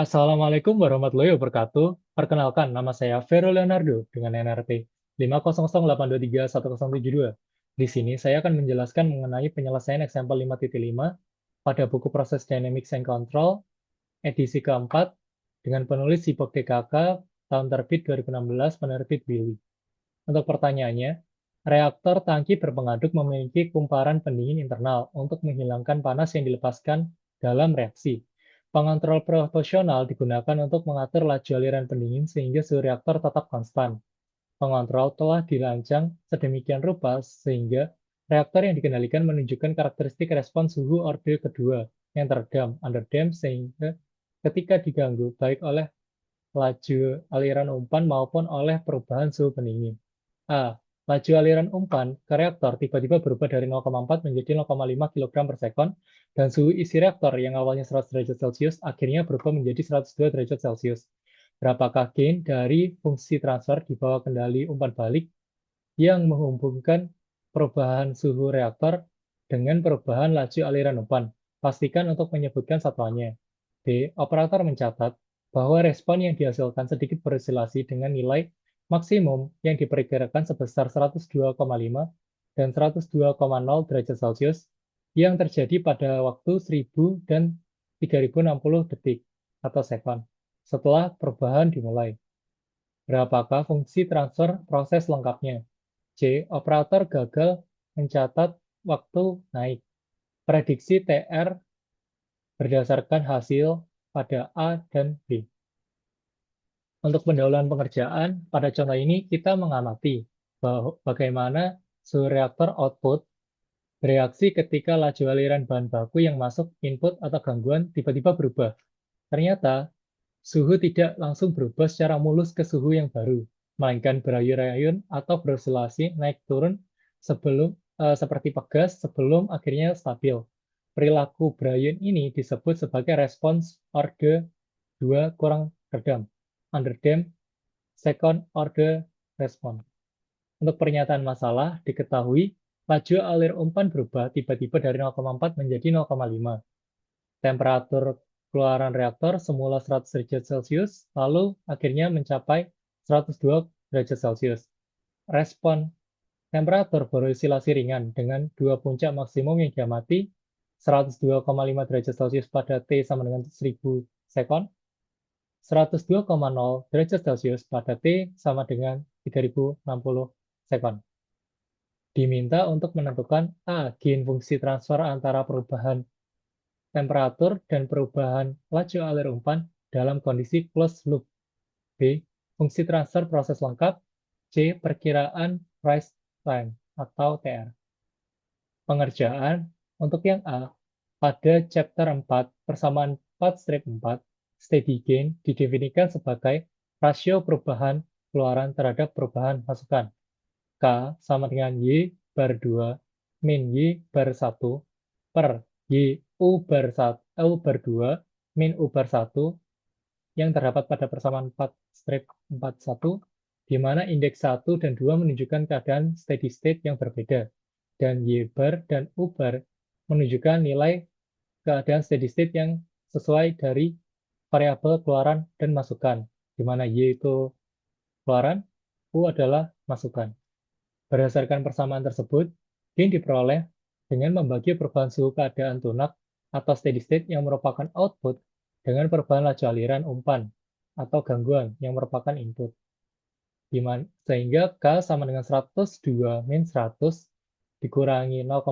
Assalamualaikum warahmatullahi wabarakatuh. Perkenalkan, nama saya Vero Leonardo dengan NRT 500823172. Di sini saya akan menjelaskan mengenai penyelesaian eksempel 5.5 pada buku Proses Dynamics and Control edisi keempat dengan penulis Sipok DKK tahun terbit 2016 penerbit Willy. Untuk pertanyaannya, reaktor tangki berpengaduk memiliki kumparan pendingin internal untuk menghilangkan panas yang dilepaskan dalam reaksi. Pengontrol proporsional digunakan untuk mengatur laju aliran pendingin sehingga suhu reaktor tetap konstan. Pengontrol telah dirancang sedemikian rupa sehingga reaktor yang dikendalikan menunjukkan karakteristik respons suhu orde kedua yang teredam, underdamped, sehingga ketika diganggu baik oleh laju aliran umpan maupun oleh perubahan suhu pendingin. A. Laju aliran umpan ke reaktor tiba-tiba berubah dari 0,4 menjadi 0,5 kg per sekon, dan suhu isi reaktor yang awalnya 100 derajat Celcius akhirnya berubah menjadi 102 derajat Celcius. Berapakah gain dari fungsi transfer di bawah kendali umpan balik yang menghubungkan perubahan suhu reaktor dengan perubahan laju aliran umpan? Pastikan untuk menyebutkan satuannya. B. Operator mencatat bahwa respon yang dihasilkan sedikit berosilasi dengan nilai maksimum yang diperkirakan sebesar 102,5 dan 102,0 derajat Celcius yang terjadi pada waktu 1000 dan 3060 detik atau sekon setelah perubahan dimulai. Berapakah fungsi transfer proses lengkapnya? C. Operator gagal mencatat waktu naik. Prediksi TR berdasarkan hasil pada A dan B. Untuk pendahuluan pengerjaan, pada contoh ini kita mengamati bagaimana suhu reaktor output bereaksi ketika laju aliran bahan baku yang masuk input atau gangguan tiba-tiba berubah. Ternyata, suhu tidak langsung berubah secara mulus ke suhu yang baru, melainkan berayun-ayun atau beroscilasi naik turun seperti pegas sebelum akhirnya stabil. Perilaku berayun ini disebut sebagai respons orde 2 kurang redam, underdamped second order response. Untuk pernyataan masalah, diketahui laju alir umpan berubah tiba-tiba dari 0,4 menjadi 0,5. Temperatur keluaran reaktor semula 100 derajat Celcius, lalu akhirnya mencapai 102 derajat Celcius. Respon temperatur beroscilasi ringan dengan dua puncak maksimum yang diamati 102,5 derajat Celcius pada T sama dengan 1000 sekon, 102,0 derajat Celcius pada T sama dengan 3060 sekon. Diminta untuk menentukan A. Gain fungsi transfer antara perubahan temperatur dan perubahan laju alir umpan dalam kondisi closed loop. B. Fungsi transfer proses lengkap. C. Perkiraan rise time atau TR. Pengerjaan untuk yang A, pada chapter 4, persamaan 4 strip 4, steady gain didefinisikan sebagai rasio perubahan keluaran terhadap perubahan masukan. K sama dengan Y bar 2 min Y bar 1 per Y U bar 1, U bar 2 min U bar 1 yang terdapat pada persamaan 4 strip 41, di mana indeks 1 dan 2 menunjukkan keadaan steady state yang berbeda, dan Y bar dan U bar menunjukkan nilai keadaan steady state yang sesuai dari variabel keluaran dan masukan, di mana Y itu keluaran, U adalah masukan. Berdasarkan persamaan tersebut, gain diperoleh dengan membagi perubahan suhu keadaan tunak atau steady state yang merupakan output dengan perubahan laju aliran umpan atau gangguan yang merupakan input. Sehingga K sama dengan 102 min 100 dikurangi 0,5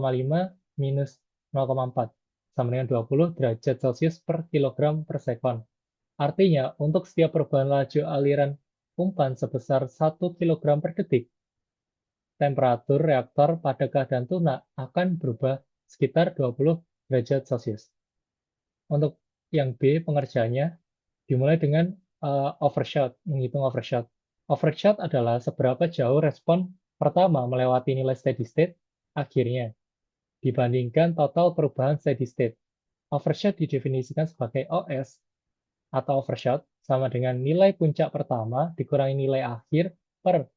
minus 0,4 sama dengan 20 derajat Celcius per kilogram per sekon. Artinya, untuk setiap perubahan laju aliran umpan sebesar 1 kg per detik, temperatur reaktor pada keadaan tunak akan berubah sekitar 20 derajat Celcius. Untuk yang B, pengerjaannya dimulai dengan overshot, menghitung overshot. Overshot adalah seberapa jauh respon pertama melewati nilai steady state akhirnya dibandingkan total perubahan steady state. Overshot didefinisikan sebagai OS atau overshot sama dengan nilai puncak pertama dikurangi nilai akhir per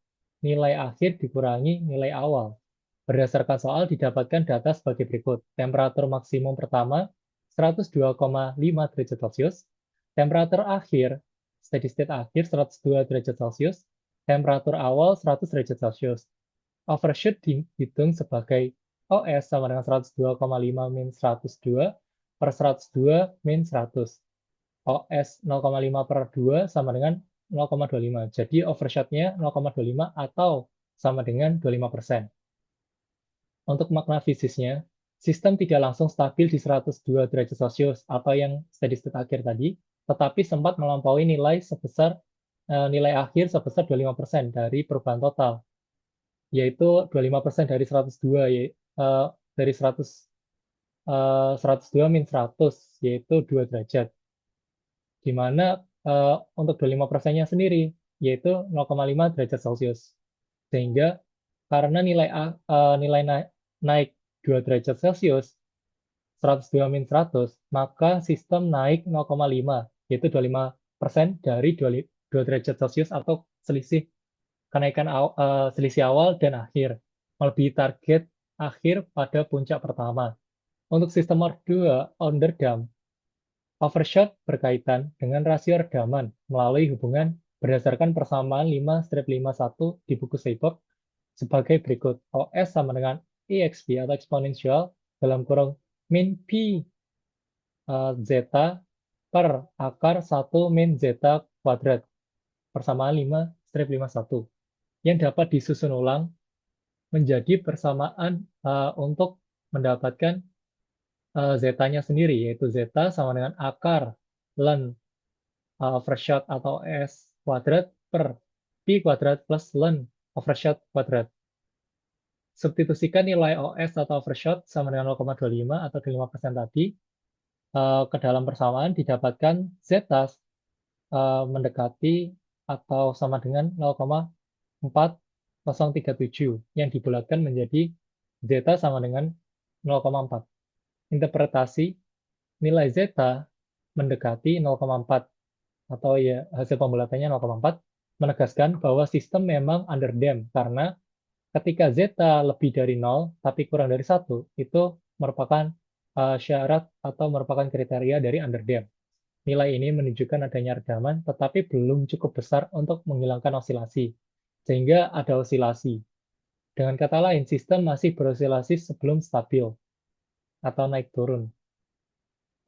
nilai akhir dikurangi nilai awal. Berdasarkan soal didapatkan data sebagai berikut. Temperatur maksimum pertama 102,5 derajat Celcius, Temperatur akhir, steady state akhir 102 derajat Celcius, temperatur awal 100 derajat Celcius. Overshoot dihitung sebagai OS sama dengan 102,5 min 102 per 102 min 100. OS 0,5 per 2 sama dengan 0,25. Jadi overshot-nya 0,25 atau sama dengan 25%. Untuk makna fisiknya, sistem tidak langsung stabil di 102 derajat Celcius atau yang steady state akhir tadi, tetapi sempat melampaui nilai akhir sebesar 25% dari perubahan total, yaitu 25% dari 102, dari 102 min 100, yaitu 2 derajat. Di mana untuk 25%-nya sendiri, yaitu 0,5 derajat Celcius. Sehingga karena nilai naik 2 derajat Celcius, 102 min 100, maka sistem naik 0,5, yaitu 25% dari 2 derajat Celcius atau selisih selisih awal dan akhir, melebihi target akhir pada puncak pertama. Untuk sistem underdam, overshot berkaitan dengan rasio redaman melalui hubungan berdasarkan persamaan 5-51 di buku Seibok sebagai berikut. OS sama dengan EXP atau eksponensial dalam kurung min P zeta per akar 1 min zeta kuadrat persamaan 5-51 yang dapat disusun ulang menjadi persamaan untuk mendapatkan zeta-nya sendiri, yaitu zeta sama dengan akar ln overshot atau S kuadrat per P kuadrat plus ln overshot kuadrat. Substitusikan nilai OS atau overshot sama dengan 0,25 atau 5% tadi ke dalam persamaan didapatkan zeta mendekati atau sama dengan 0,4037 yang dibulatkan menjadi zeta sama dengan 0,4. Interpretasi nilai zeta mendekati 0,4 atau ya hasil pembulatannya 0,4 menegaskan bahwa sistem memang underdam karena ketika zeta lebih dari 0 tapi kurang dari 1 itu merupakan syarat atau merupakan kriteria dari underdam. Nilai ini menunjukkan adanya redaman tetapi belum cukup besar untuk menghilangkan osilasi sehingga ada osilasi. Dengan kata lain, sistem masih berosilasi sebelum stabil atau naik turun.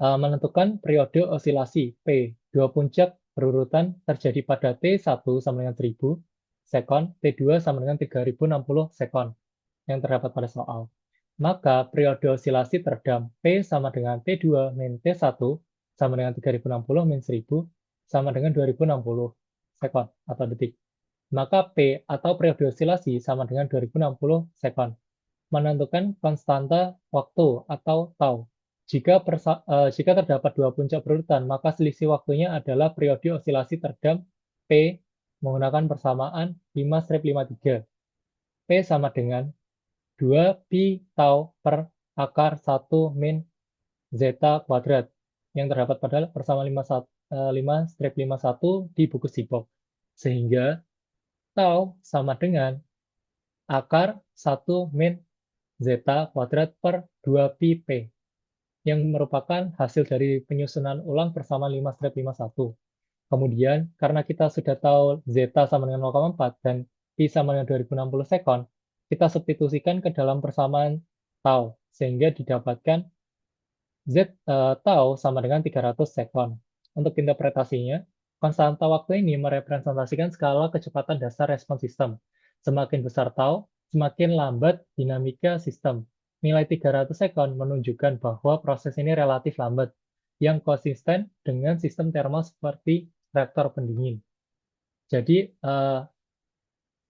Menentukan periode osilasi P. Dua puncak berurutan terjadi pada T1 sama dengan 1000 sekon, T2 sama dengan 3060 sekon yang terdapat pada soal. Maka periode osilasi teredam P sama dengan T2 min T1 sama dengan 3060 min 1000 sama dengan 2060 sekon atau detik. Maka P atau periode osilasi sama dengan 2060 sekon. Menentukan konstanta waktu atau tau. Jika terdapat dua puncak berurutan, maka selisih waktunya adalah periode osilasi teredam P menggunakan persamaan 5-53. P sama dengan 2 pi tau per akar 1 min zeta kuadrat yang terdapat pada persamaan 5-51 di buku Seibok. Sehingga tau sama dengan akar 1 min zeta kuadrat per 2 pi P yang merupakan hasil dari penyusunan ulang persamaan 5-51. Kemudian, karena kita sudah tahu zeta sama dengan 0,4 dan pi sama dengan 2060 sekon, kita substitusikan ke dalam persamaan tau, sehingga didapatkan tau sama dengan 300 sekon. Untuk interpretasinya, konstanta waktu ini merepresentasikan skala kecepatan dasar respons sistem. Semakin besar tau, semakin lambat dinamika sistem. Nilai 300 sekon menunjukkan bahwa proses ini relatif lambat, yang konsisten dengan sistem termal seperti reaktor pendingin. Jadi,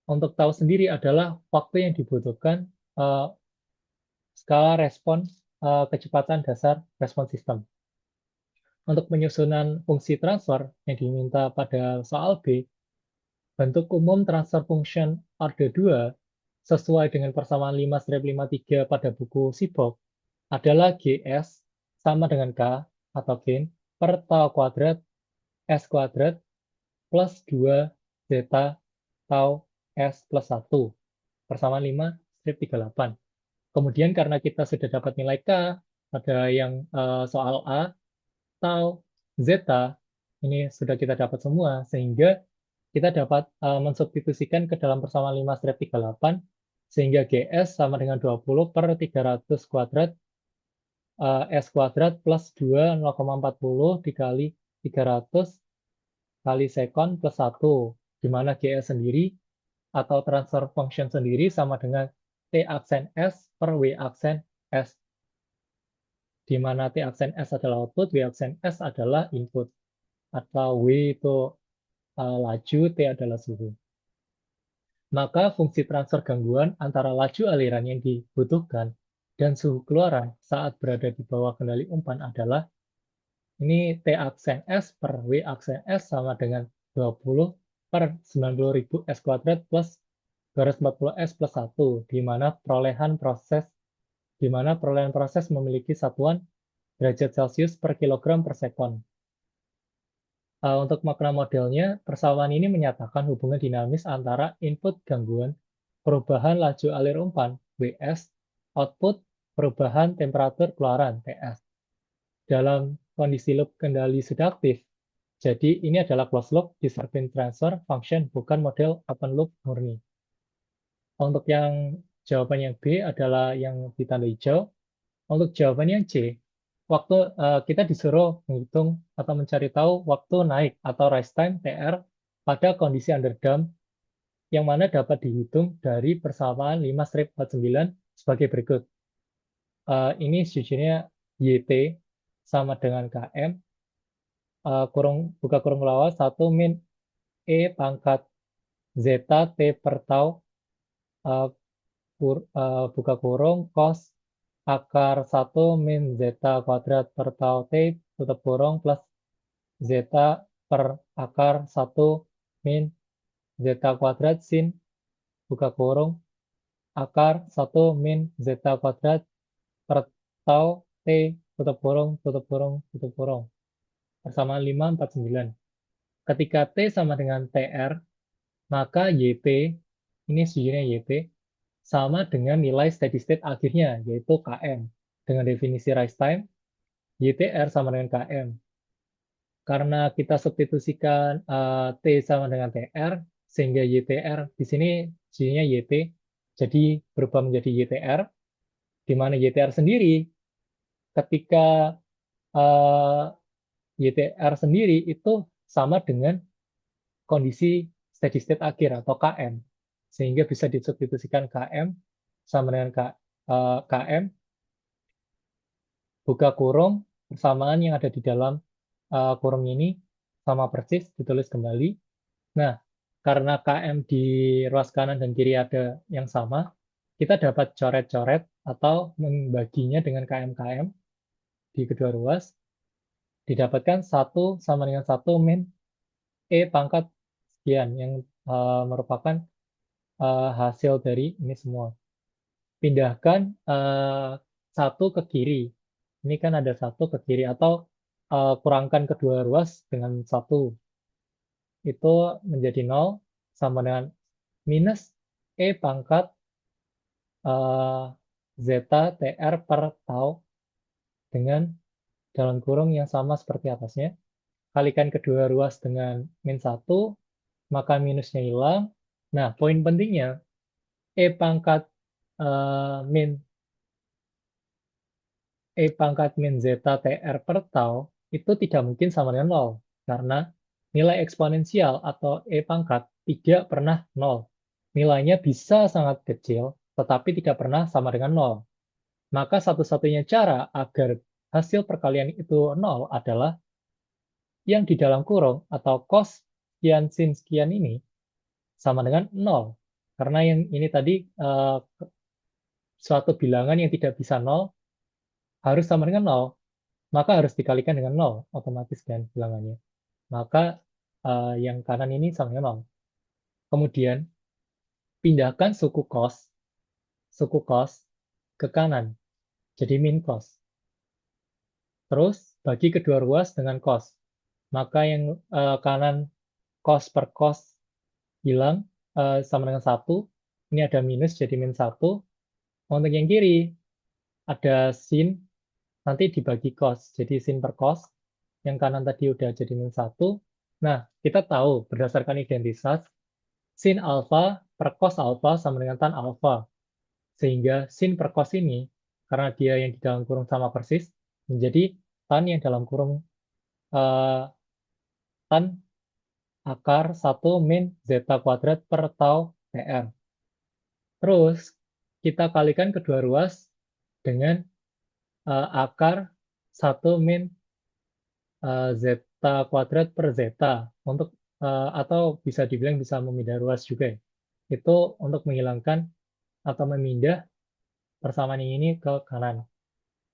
untuk tahu sendiri adalah waktu yang dibutuhkan skala respons kecepatan dasar respons sistem. Untuk penyusunan fungsi transfer yang diminta pada soal B, bentuk umum transfer function order 2 sesuai dengan persamaan 5-53 pada buku Seibok adalah GS sama dengan K atau gain per tau kuadrat S kuadrat plus 2 zeta tau S plus 1 persamaan 5-38. Kemudian karena kita sudah dapat nilai K pada yang soal A, tau zeta ini sudah kita dapat semua, sehingga kita dapat mensubstitusikan ke dalam persamaan 5-38, sehingga GS sama dengan 20 per 300 kuadrat S kuadrat plus 2, 0,40 dikali 300 kali sekon plus 1, di mana GS sendiri atau transfer function sendiri sama dengan T aksen S per W aksen S, di mana T aksen S adalah output, W aksen S adalah input, atau W itu laju, T adalah suhu. Maka fungsi transfer gangguan antara laju aliran yang dibutuhkan dan suhu keluaran saat berada di bawah kendali umpan adalah ini T aksen S per W aksen S sama dengan 20 per 90.000 S kuadrat plus 240 S plus 1, di mana perolehan proses memiliki satuan derajat Celcius per kilogram per sekon. Untuk makna modelnya, persamaan ini menyatakan hubungan dinamis antara input gangguan, perubahan laju alir umpan, WS, output, perubahan temperatur keluaran, TS, dalam kondisi loop kendali sudah aktif. Jadi ini adalah closed loop discrete transfer function, bukan model open loop murni. Untuk yang jawaban yang B adalah yang ditanda hijau. Untuk jawaban yang C, waktu kita disuruh menghitung atau mencari tahu waktu naik atau rise time TR pada kondisi underdamped yang mana dapat dihitung dari persamaan 5-49 sebagai berikut. Ini sejujurnya YT sama dengan KM, buka kurung lawas 1 min E pangkat zeta T per tau, buka kurung cos akar 1 min zeta kuadrat per tau T tutup kurung plus zeta per akar 1 min zeta kuadrat sin buka kurung akar 1 min zeta kuadrat per tau T tutup kurung tutup kurung persamaan 549. Ketika T sama dengan TR, maka YT, ini sejujurnya YT, sama dengan nilai steady state akhirnya, yaitu KM. Dengan definisi rise time, YTR sama dengan KM. Karena kita substitusikan T sama dengan TR, sehingga YTR di sini sejujurnya YT, jadi berubah menjadi YTR, di mana YTR sendiri, ketika YTR sendiri itu sama dengan kondisi steady state akhir atau KM, sehingga bisa disubstitusikan KM sama dengan KM, buka kurung, persamaan yang ada di dalam kurung ini sama persis, ditulis kembali. Nah, karena KM di ruas kanan dan kiri ada yang sama, kita dapat coret-coret atau membaginya dengan KM-KM di kedua ruas, didapatkan 1 sama dengan 1 min E pangkat sekian, yang merupakan hasil dari ini semua. Pindahkan 1 ke kiri. Ini kan ada 1 ke kiri, atau kurangkan kedua ruas dengan 1. Itu menjadi 0 sama dengan minus E pangkat zeta TR per tau dengan dalam kurung yang sama seperti atasnya. Kalikan kedua ruas dengan min 1, maka minusnya hilang. Nah, poin pentingnya, E pangkat min zeta TR per tau itu tidak mungkin sama dengan 0, karena nilai eksponensial atau E pangkat tidak pernah 0. Nilainya bisa sangat kecil, tetapi tidak pernah sama dengan 0. Maka satu-satunya cara agar hasil perkalian itu 0 adalah yang di dalam kurung atau cos sekian sin sekian ini sama dengan 0. Karena yang ini tadi suatu bilangan yang tidak bisa 0 harus sama dengan 0. Maka harus dikalikan dengan 0 otomatis kan bilangannya. Maka yang kanan ini sama dengan 0. Kemudian pindahkan suku cos ke kanan. Jadi min cos. Terus bagi kedua ruas dengan cos. Maka yang kanan cos per cos hilang sama dengan 1. Ini ada minus jadi min 1. Untuk yang kiri ada sin, nanti dibagi cos. Jadi sin per cos yang kanan tadi udah jadi min 1. Nah, kita tahu berdasarkan identitas, sin alfa per cos alfa sama dengan tan alfa. Sehingga sin per cos ini, karena dia yang di dalam kurung sama persis, menjadi tan yang dalam kurung tan akar 1 min zeta kuadrat per tau PR. Terus, kita kalikan kedua ruas dengan akar 1 min zeta kuadrat per zeta untuk atau bisa dibilang bisa memindah ruas juga ya. Itu untuk menghilangkan atau memindah persamaan ini ke kanan.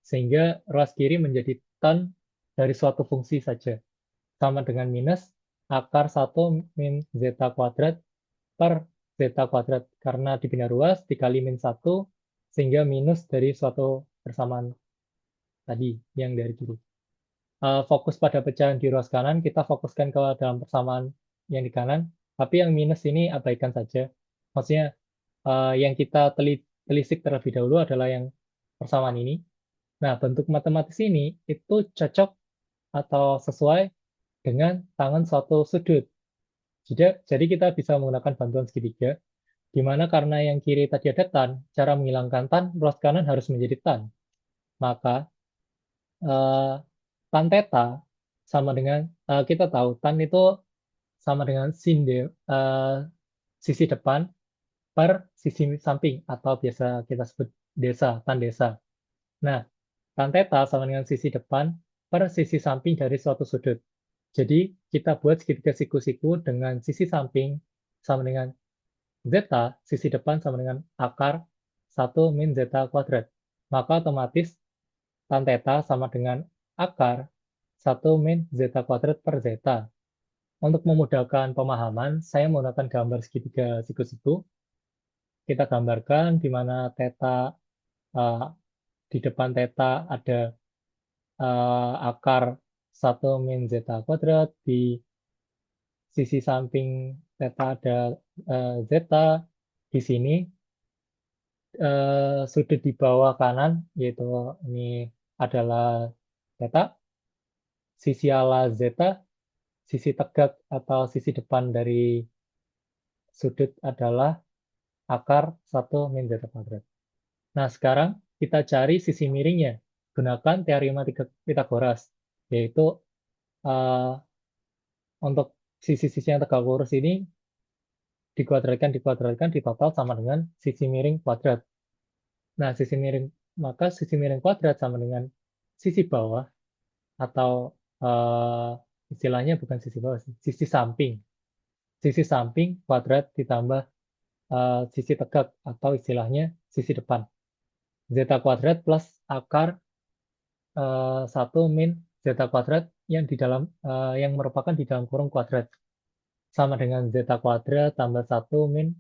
Sehingga ruas kiri menjadi tan dari suatu fungsi saja. Sama dengan minus akar 1 min zeta kuadrat per zeta kuadrat. Karena dipindah ruas dikali min 1 sehingga minus dari suatu persamaan tadi yang dari kiri. Fokus pada pecahan di ruas kanan, kita fokuskan ke dalam persamaan yang di kanan, tapi yang minus ini abaikan saja. Maksudnya yang kita telisik terlebih dahulu adalah yang persamaan ini. Nah, bentuk matematis ini itu cocok atau sesuai dengan tangan suatu sudut. Jadi kita bisa menggunakan bantuan segitiga, di mana karena yang kiri tadi ada tan, cara menghilangkan tan, ruas kanan harus menjadi tan. Maka tan theta sama dengan kita tahu tan itu sama dengan sin sisi depan per sisi samping atau biasa kita sebut desa, tan desa. Nah, tan theta sama dengan sisi depan per sisi samping dari suatu sudut. Jadi kita buat segitiga siku-siku dengan sisi samping sama dengan zeta, sisi depan sama dengan akar 1 min zeta kuadrat. Maka otomatis tan theta sama dengan akar 1 min zeta kuadrat per zeta. Untuk memudahkan pemahaman, saya menggunakan gambar segitiga siku-siku. Kita gambarkan di mana theta di depan theta ada akar 1 min zeta kuadrat, di sisi samping theta ada zeta. Di sini sudut di bawah kanan, yaitu ini adalah theta, sisi ala zeta, sisi tegak atau sisi depan dari sudut adalah akar 1 min zeta kuadrat. Nah, sekarang kita cari sisi miringnya. Gunakan teorema Pythagoras, yaitu uh, untuk sisi-sisi yang tegak lurus ini dikuadratkan, di total sama dengan sisi miring kuadrat. Nah, maka sisi miring kuadrat sama dengan sisi bawah atau istilahnya bukan sisi bawah, sisi samping. Sisi samping kuadrat ditambah sisi tegak atau istilahnya sisi depan. Zeta kuadrat plus akar 1 min zeta kuadrat yang yang merupakan di dalam kurung kuadrat. Sama dengan zeta kuadrat tambah 1 min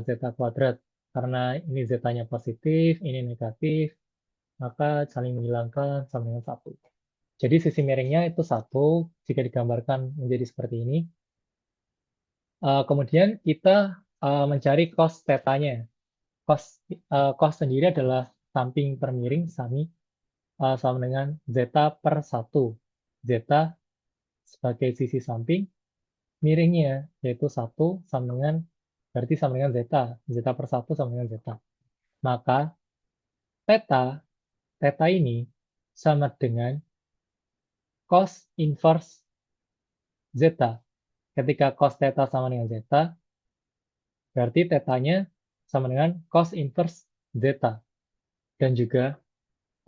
zeta kuadrat. Karena ini zetanya positif, ini negatif, maka saling menghilangkan sama dengan 1. Jadi sisi miringnya itu 1 jika digambarkan menjadi seperti ini. Kemudian kita mencari cos tetanya. Cos sendiri adalah samping per miring sama dengan zeta per 1. Zeta sebagai sisi samping, miringnya yaitu 1 berarti sama dengan zeta. Zeta per 1 sama dengan zeta. Maka theta ini sama dengan cos inverse zeta. Ketika cos theta sama dengan zeta, berarti tetanya sama dengan cos inverse zeta. Dan juga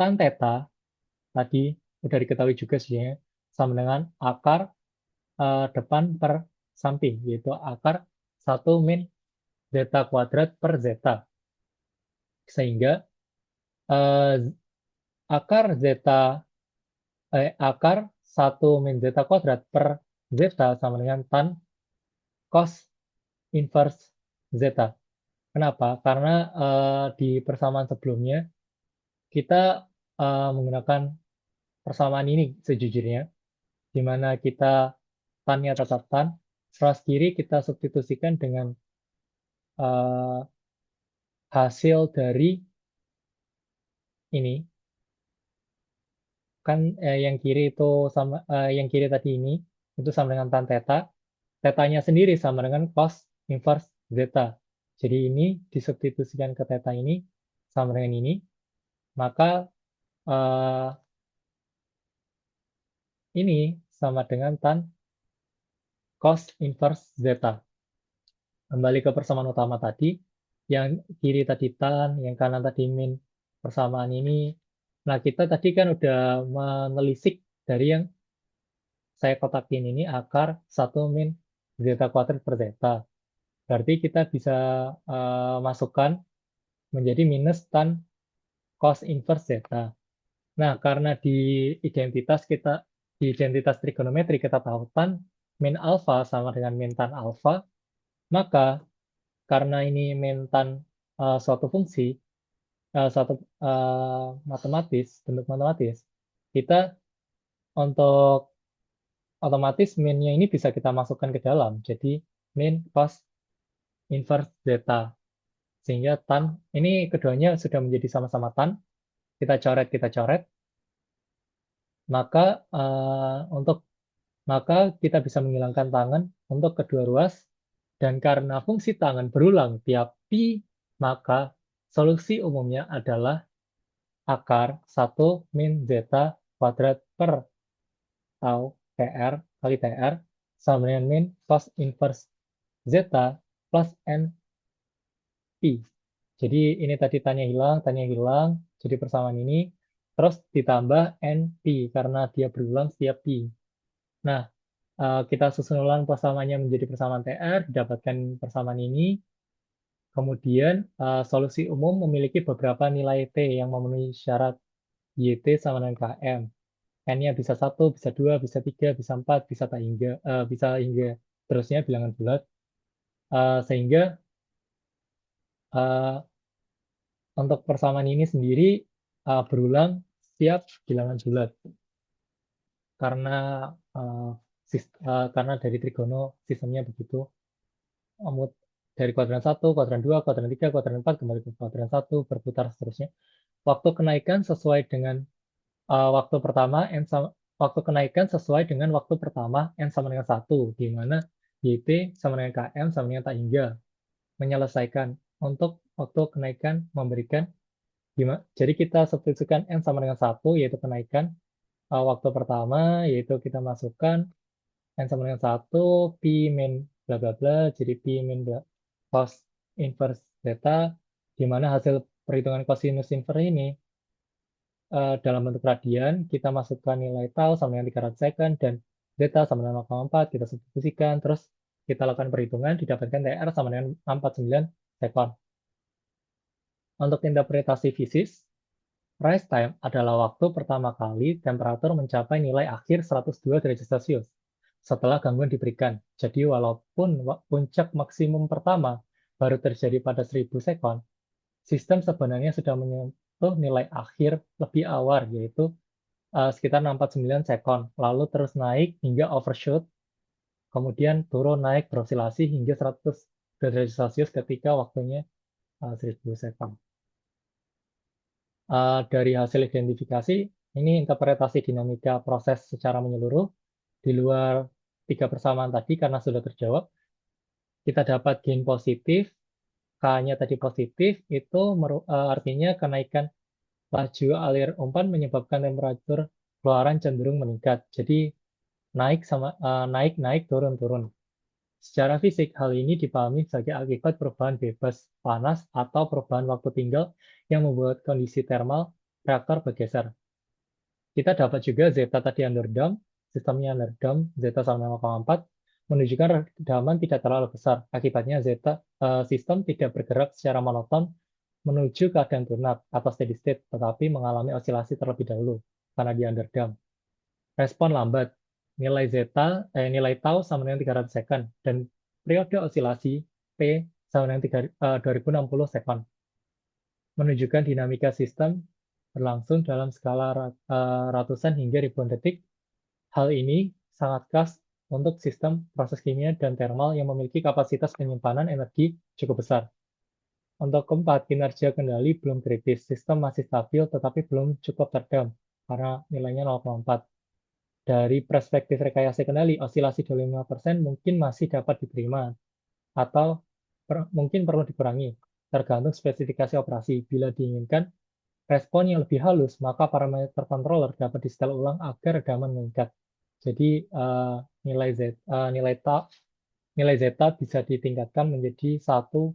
tan theta tadi udah diketahui juga sih ya, sama dengan akar depan per samping, yaitu akar 1 min zeta kuadrat per zeta. Sehingga eh, akar 1 min zeta kuadrat per zeta sama dengan tan cos inverse zeta. Kenapa? Karena di persamaan sebelumnya kita menggunakan persamaan ini sejujurnya, di mana kita tan-nya tetap tan, ruas kiri kita substitusikan dengan uh, hasil dari ini, kan yang kiri itu sama yang kiri tadi ini itu sama dengan tan theta. Tetanya sendiri sama dengan cos inverse zeta. Jadi ini disubstitusikan ke theta ini sama dengan ini, maka eh, ini sama dengan tan cos inverse zeta. Kembali ke persamaan utama tadi, yang kiri tadi tan, yang kanan tadi min, persamaan ini. Nah, kita tadi kan udah menelisik dari yang saya kotakin ini akar 1 min zeta kuadrat per zeta. Berarti kita bisa masukkan menjadi minus tan cos inverse zeta. Nah, karena di identitas trigonometri kita tahu tan min alfa sama dengan min tan alfa, maka karena ini min tan suatu fungsi, suatu bentuk matematis, kita untuk otomatis minnya ini bisa kita masukkan ke dalam. Jadi min cos inverse zeta. Sehingga tan, ini keduanya sudah menjadi sama-sama tan. Kita coret, maka maka kita bisa menghilangkan tangan untuk kedua ruas, dan karena fungsi tangan berulang tiap pi, maka solusi umumnya adalah akar 1 min zeta kuadrat per tau TR kali TR sama dengan min cos inverse zeta plus n pi. Jadi ini tadi tanya hilang, jadi persamaan ini, terus ditambah NP karena dia berulang setiap pi. Nah, kita susun ulang persamaannya menjadi persamaan TR, didapatkan persamaan ini, kemudian solusi umum memiliki beberapa nilai T yang memenuhi syarat YT sama dengan KM. N-nya bisa 1, bisa 2, bisa 3, bisa 4, bisa hingga terusnya bilangan bulat. Sehingga eh, untuk persamaan ini sendiri berulang setiap bilangan bulat karena uh, karena dari trigono sistemnya begitu. Dari kuadran 1, kuadran 2, kuadran 3, kuadran 4 kembali ke kuadran 1 berputar seterusnya. Waktu kenaikan sesuai dengan waktu pertama waktu kenaikan sesuai dengan waktu pertama n sama dengan 1, di mana YT sama dengan KM sama dengan tak hingga. Menyelesaikan untuk waktu kenaikan memberikan. Jadi kita substitusikan N sama dengan 1, yaitu kenaikan waktu pertama, yaitu kita masukkan N sama dengan 1, Pi min bla bla bla, jadi Pi min cos inverse zeta, di mana hasil perhitungan cosinus inverse ini dalam bentuk radian, kita masukkan nilai tau sama dengan 300 second, dan zeta sama dengan 0,4, kita substitusikan, terus kita lakukan perhitungan, didapatkan TR sama dengan 649 second. Untuk interpretasi fisis, rise time adalah waktu pertama kali temperatur mencapai nilai akhir 102 derajat Celcius setelah gangguan diberikan. Jadi walaupun puncak maksimum pertama baru terjadi pada 1000 sekon, sistem sebenarnya sudah menyentuh nilai akhir lebih awal, yaitu sekitar 649 sekon, lalu terus naik hingga overshoot, kemudian turun naik berosilasi hingga 100 derajat Celcius ketika waktunya 1000 sekon. Dari hasil identifikasi, ini interpretasi dinamika proses secara menyeluruh di luar 3 persamaan tadi karena sudah terjawab. Kita dapat gain positif, K-nya tadi positif, itu artinya kenaikan laju alir umpan menyebabkan temperatur keluaran cenderung meningkat. Jadi naik, turun, turun. Secara fisik, hal ini dipahami sebagai akibat perubahan bebas panas atau perubahan waktu tinggal yang membuat kondisi termal reaktor bergeser. Kita dapat juga zeta tadi underdamped, sistemnya underdamped, zeta sama 0,4, menunjukkan redaman tidak terlalu besar. Akibatnya sistem tidak bergerak secara monoton menuju keadaan turnap atau steady state, tetapi mengalami osilasi terlebih dahulu karena di underdamped. Respon lambat, nilai tau sama dengan 300 second, dan periode osilasi P sama dengan 2060 second. Menunjukkan dinamika sistem berlangsung dalam skala ratusan hingga ribuan detik. Hal ini sangat khas untuk sistem proses kimia dan termal yang memiliki kapasitas penyimpanan energi cukup besar. Untuk keempat, kinerja kendali belum kritis. Sistem masih stabil tetapi belum cukup teredam. karena nilainya 0,4. Dari perspektif rekayasa kendali, osilasi 25% mungkin masih dapat diterima atau mungkin perlu dikurangi, tergantung spesifikasi operasi. Bila diinginkan respon yang lebih halus, maka parameter controller dapat disetel ulang agar daman meningkat. Jadi nilai zeta bisa ditingkatkan menjadi 1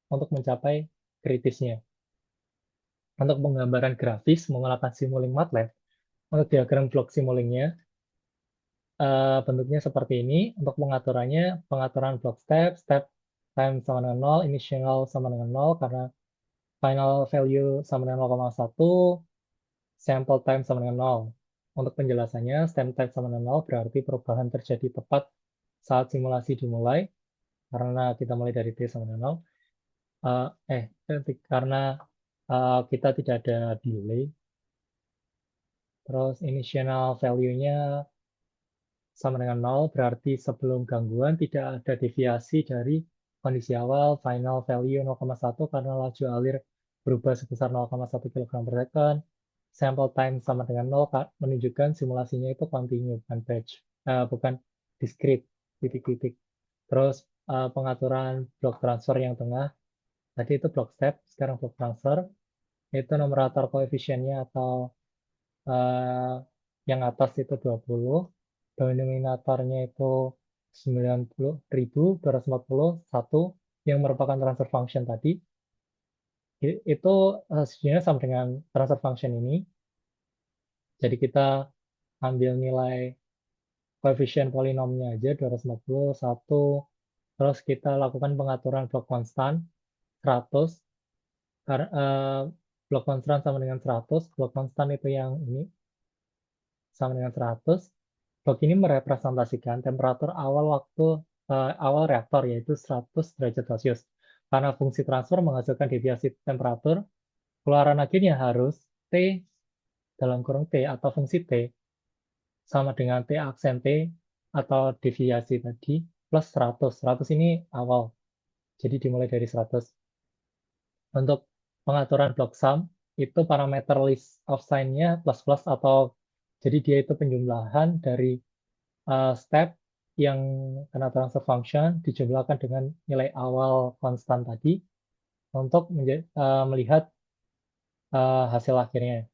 untuk mencapai kritisnya. Untuk penggambaran grafis menggunakan Simulink MATLAB, untuk diagram blok Simulink-nya, bentuknya seperti ini. Untuk pengaturannya, pengaturan blok step, step time sama dengan 0, initial sama dengan 0, karena final value sama dengan 0,1, sample time sama dengan 0. Untuk penjelasannya, stem time sama dengan 0 berarti perubahan terjadi tepat saat simulasi dimulai, karena kita mulai dari T sama dengan 0. Karena kita tidak ada delay. Terus initial value-nya sama dengan 0, berarti sebelum gangguan tidak ada deviasi dari kondisi awal, final value 0,1 karena laju alir berubah sebesar 0,1 kg per second. Sample time sama dengan 0, menunjukkan simulasinya itu continue, bukan batch, bukan discrete, titik-titik. Terus pengaturan blok transfer yang tengah, tadi itu blok step, sekarang blok transfer, itu numerator koefisiennya atau eh, yang atas itu 20, denominatornya itu 90.241 yang merupakan transfer function tadi. Itu sebenarnya sama dengan transfer function ini. Jadi kita ambil nilai koefisien polinomnya aja 241, terus kita lakukan pengaturan blok konstan 100, blok konstan sama dengan 100, blok konstan itu yang ini sama dengan 100. Blok ini merepresentasikan temperatur awal reaktor yaitu 100 derajat Celcius. Karena fungsi transfer menghasilkan deviasi temperatur, keluaran akhirnya harus T dalam kurung T atau fungsi T sama dengan T aksen T atau deviasi tadi plus 100. 100 ini awal, jadi dimulai dari 100. Untuk pengaturan blok sum, itu parameter list of sign-nya plus-plus atau jadi dia itu penjumlahan dari step yang kena transfer function dijumlahkan dengan nilai awal konstan tadi untuk melihat hasil akhirnya.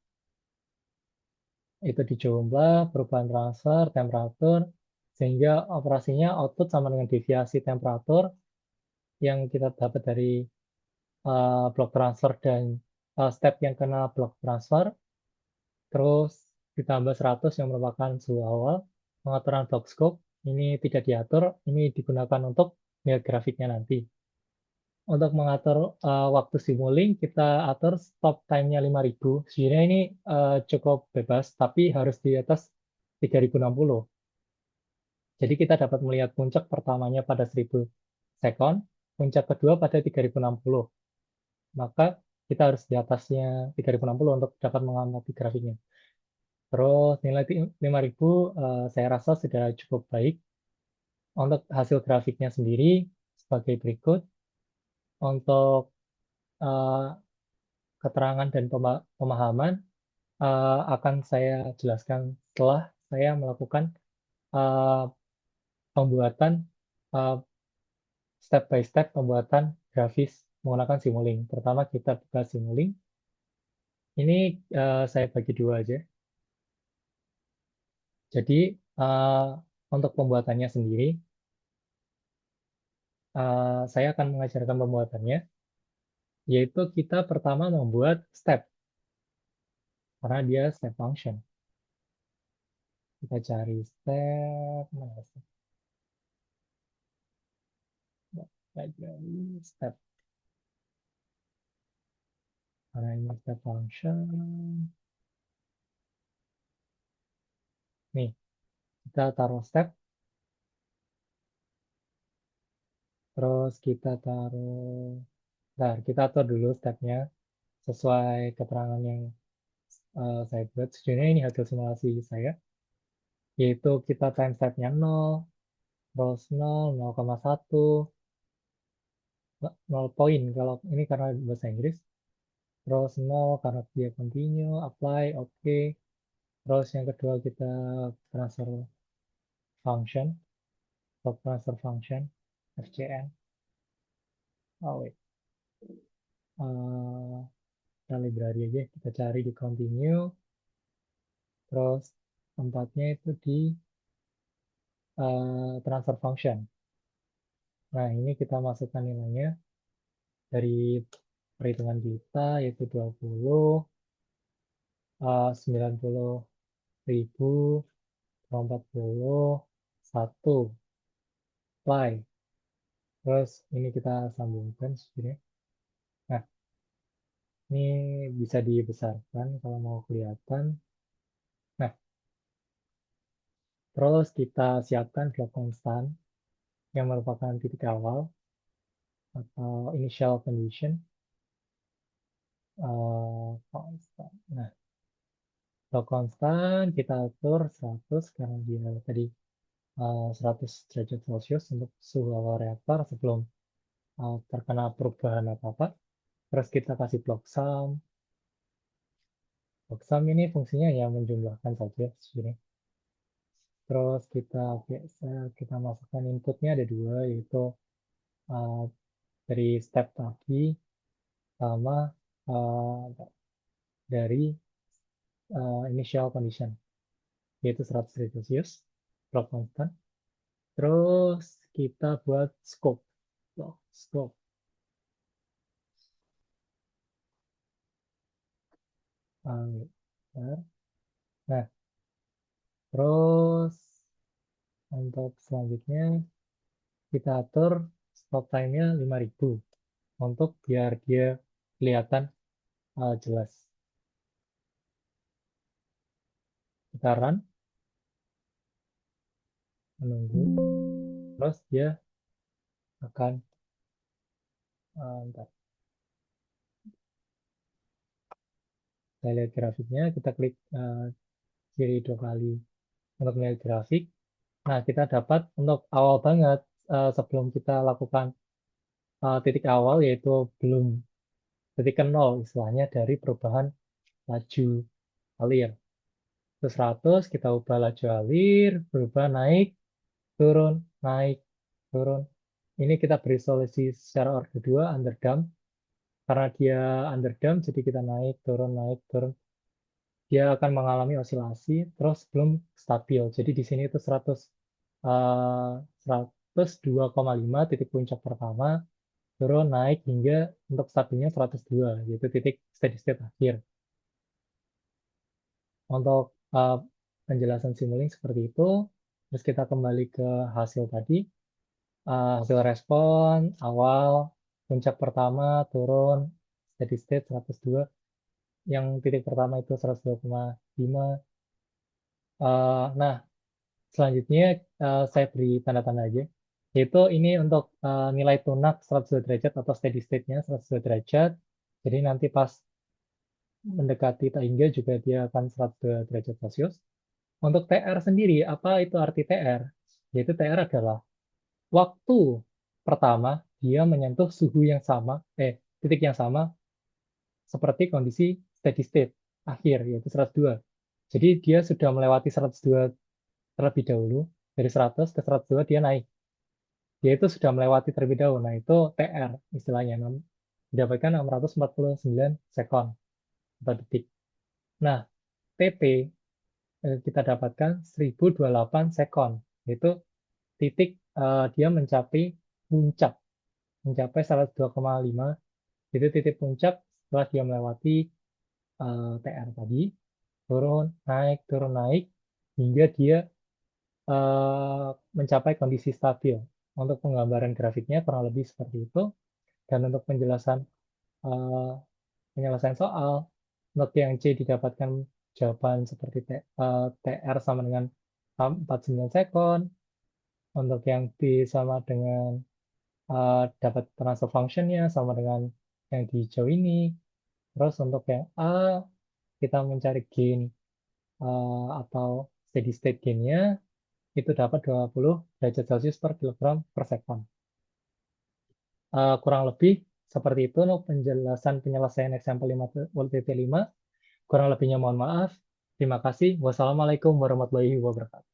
Itu dijumlah perubahan transfer, temperatur, sehingga operasinya output sama dengan deviasi temperatur yang kita dapat dari blok transfer dan step yang kena blok transfer, terus ditambah 100 yang merupakan suhu awal. Pengaturan blok scope ini tidak diatur, ini digunakan untuk melihat grafiknya nanti. Untuk mengatur waktu Simulink, kita atur stop time-nya 5.000. Sebenarnya ini cukup bebas, tapi harus di atas 3.060. Jadi kita dapat melihat puncak pertamanya pada 1.000 sekon, puncak kedua pada 3.060. Maka kita harus di atasnya 3.060 untuk dapat mengamati grafiknya. Terus nilai 5.000 saya rasa sudah cukup baik. Untuk hasil grafiknya sendiri sebagai berikut. Untuk eh, keterangan dan pemahaman akan saya jelaskan setelah saya melakukan eh, pembuatan eh, step by step pembuatan grafis menggunakan Simulink. Pertama kita buka Simulink. Ini saya bagi dua aja. Jadi eh, untuk pembuatannya sendiri, saya akan mengajarkan pembuatannya, yaitu kita pertama membuat step, karena dia step function. Kita cari step, mana step? Kita cari step, karena ini step function. Nih, kita taruh step, terus kita taruh, nah kita atur dulu stepnya sesuai keterangan yang saya buat. Sejujurnya ini hasil simulasi saya, yaitu kita time stepnya 0, terus 0, 0,1, 0 poin kalau ini karena bahasa Inggris, terus 0 karena dia continue, apply, oke. Terus yang kedua kita transfer function, block transfer function, FCN. Oh wait, kita library aja, kita cari di continue, terus tempatnya itu di transfer function. Nah, ini kita masukkan nilainya dari perhitungan kita, yaitu 20, 90.000, 41, apply. Terus ini kita sambungkan sebenarnya. Nah, ini bisa dibesarkan kalau mau kelihatan. Nah, terus kita siapkan blok konstan yang merupakan titik awal atau initial condition. Konstan. Nah, blok konstan kita atur 100 karena dia tadi 100 derajat Celcius untuk suhu awal reaktor sebelum terkena perubahan apa-apa. Terus kita kasih blok sum. Blok sum ini fungsinya ya menjumlahkan saja sebenarnya. Terus kita masukkan inputnya ada dua, yaitu dari step tadi sama dari initial condition, yaitu 100 Celcius, blok konstan. Terus kita buat scope. Scope. Nah, terus untuk selanjutnya kita atur stop time-nya 5.000 untuk biar dia kelihatan jelas. Kita run, menunggu, terus dia akan ntar. Kita lihat grafiknya, kita klik kiri 2 kali untuk melihat grafik. Nah, kita dapat untuk awal banget sebelum kita lakukan titik awal, yaitu belum titik ke 0 istilahnya dari perubahan laju alir. Terus 100 kita ubah laju alir, berubah naik, turun, naik, turun. Ini kita beri solusi secara order 2 underdamped. Karena dia underdamped, jadi kita naik, turun, naik, turun. Dia akan mengalami osilasi, terus belum stabil. Jadi di sini itu 102,5 titik puncak pertama, turun, naik, hingga untuk stabilnya 102, yaitu titik steady state akhir. Untuk penjelasan Simulink seperti itu, terus kita kembali ke hasil tadi. Hasil respon awal, puncak pertama, turun, steady state 102, yang titik pertama itu 102,5. Nah, selanjutnya saya beri tanda-tanda aja, yaitu ini untuk nilai tunak 102 derajat atau steady state-nya 102 derajat. Jadi nanti pas mendekati Tahingga juga dia akan 102 derajat Celcius. Untuk TR sendiri, apa itu arti TR? Yaitu TR adalah waktu pertama dia menyentuh suhu yang sama, titik yang sama seperti kondisi steady state akhir, yaitu 102. Jadi dia sudah melewati 102 terlebih dahulu, dari 100 ke 102 dia naik. Dia itu sudah melewati terlebih dahulu, nah itu TR istilahnya, didapatkan 649 sekon atau detik. Nah, TP kita dapatkan 1028 sekon, yaitu titik dia mencapai 102,5, itu titik puncak setelah dia melewati TR tadi, turun naik, hingga dia mencapai kondisi stabil. Untuk penggambaran grafiknya kurang lebih seperti itu. Dan untuk penyelesaian soal, untuk yang C didapatkan jawaban seperti TR sama dengan 49 sekon, untuk yang B sama dengan dapat transfer functionnya sama dengan yang di hijau ini. Terus untuk yang A, kita mencari gain atau steady state gainnya, itu dapat 20 derajat Celcius per kilogram per sekon. Kurang lebih seperti itu untuk penjelasan penyelesaian example 5 volt TT5. Kurang lebihnya mohon maaf. Terima kasih. Wassalamualaikum warahmatullahi wabarakatuh.